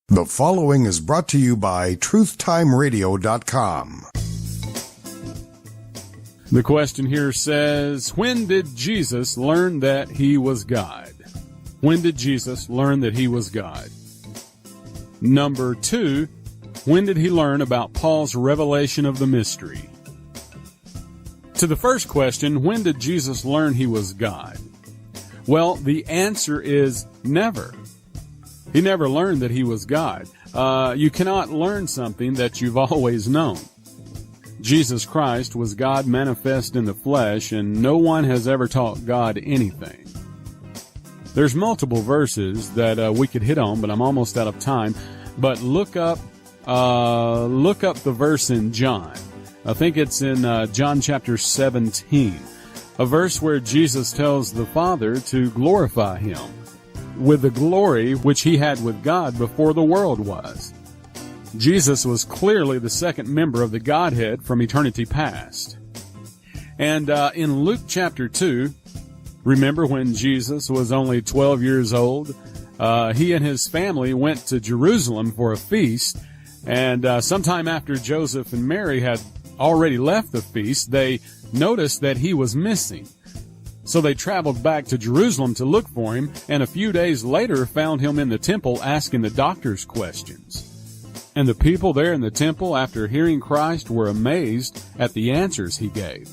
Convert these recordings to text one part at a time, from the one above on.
The following is brought to you by TruthTimeRadio.com. The question here says, when did Jesus learn that he was God? When did Jesus learn that he was God? Number 2, when did he learn about Paul's revelation of the mystery? To the first question, when did Jesus learn he was God? Well, the answer is never. He never learned that he was God. You cannot learn something that you've always known. Jesus Christ was God manifest in the flesh, and no one has ever taught God anything. There's multiple verses that we could hit on, but I'm almost out of time. But look up the verse in John. I think it's in John chapter 17, a verse where Jesus tells the Father to glorify him with the glory which he had with God before the world was. Jesus was clearly the second member of the Godhead from eternity past. And in Luke chapter 2, remember when Jesus was only 12 years old? He and his family went to Jerusalem for a feast, and sometime after Joseph and Mary had already left the feast, they noticed that he was missing. So they traveled back to Jerusalem to look for him, and a few days later found him in the temple asking the doctors questions. And the people there in the temple, after hearing Christ, were amazed at the answers he gave.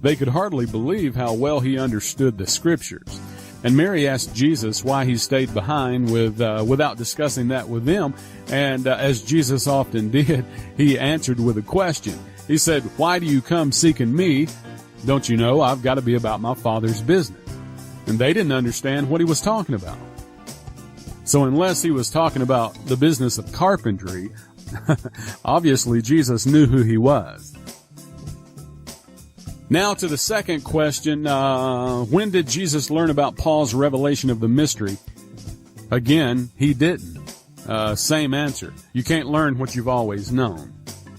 They could hardly believe how well he understood the Scriptures. And Mary asked Jesus why he stayed behind without discussing that with them, and as Jesus often did, he answered with a question. He said, "Why do you come seeking me? Don't you know I've got to be about my Father's business?" And they didn't understand what he was talking about. So unless he was talking about the business of carpentry, obviously Jesus knew who he was. Now to the second question, when did Jesus learn about Paul's revelation of the mystery? Again, he didn't. Same answer. You can't learn what you've always known.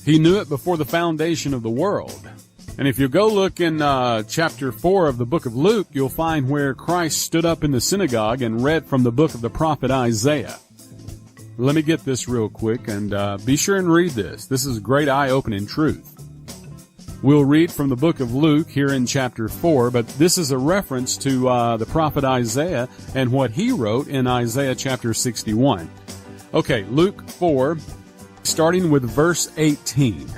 He knew it before the foundation of the world. And if you go look in chapter 4 of the book of Luke, you'll find where Christ stood up in the synagogue and read from the book of the prophet Isaiah. Let me get this real quick, and be sure and read this. This is great eye-opening truth. We'll read from the book of Luke here in chapter 4, but this is a reference to the prophet Isaiah and what he wrote in Isaiah chapter 61. Okay, Luke 4, starting with verse 18.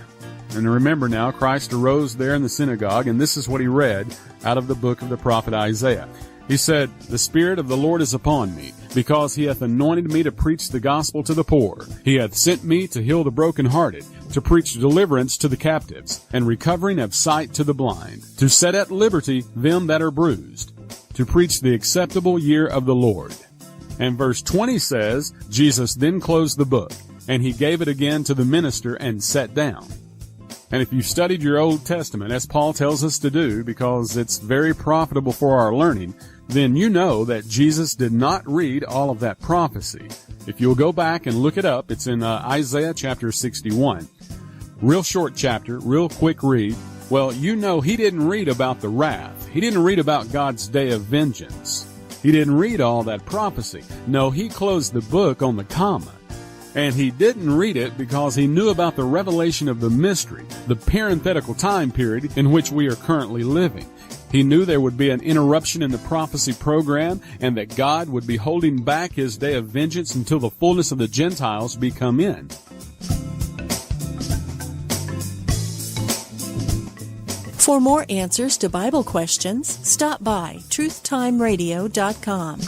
And remember now, Christ arose there in the synagogue, and this is what he read out of the book of the prophet Isaiah. He said, "The Spirit of the Lord is upon me, because he hath anointed me to preach the gospel to the poor. He hath sent me to heal the brokenhearted, to preach deliverance to the captives, and recovering of sight to the blind, to set at liberty them that are bruised, to preach the acceptable year of the Lord." And verse 20 says, Jesus then closed the book, and he gave it again to the minister and sat down. And if you've studied your Old Testament, as Paul tells us to do, because it's very profitable for our learning, then you know that Jesus did not read all of that prophecy. If you'll go back and look it up, it's in Isaiah chapter 61. Real short chapter, real quick read. Well, you know he didn't read about the wrath. He didn't read about God's day of vengeance. He didn't read all that prophecy. No, he closed the book on the comma. And he didn't read it because he knew about the revelation of the mystery, the parenthetical time period in which we are currently living. He knew there would be an interruption in the prophecy program and that God would be holding back his day of vengeance until the fullness of the Gentiles be come in. For more answers to Bible questions, stop by TruthTimeRadio.com.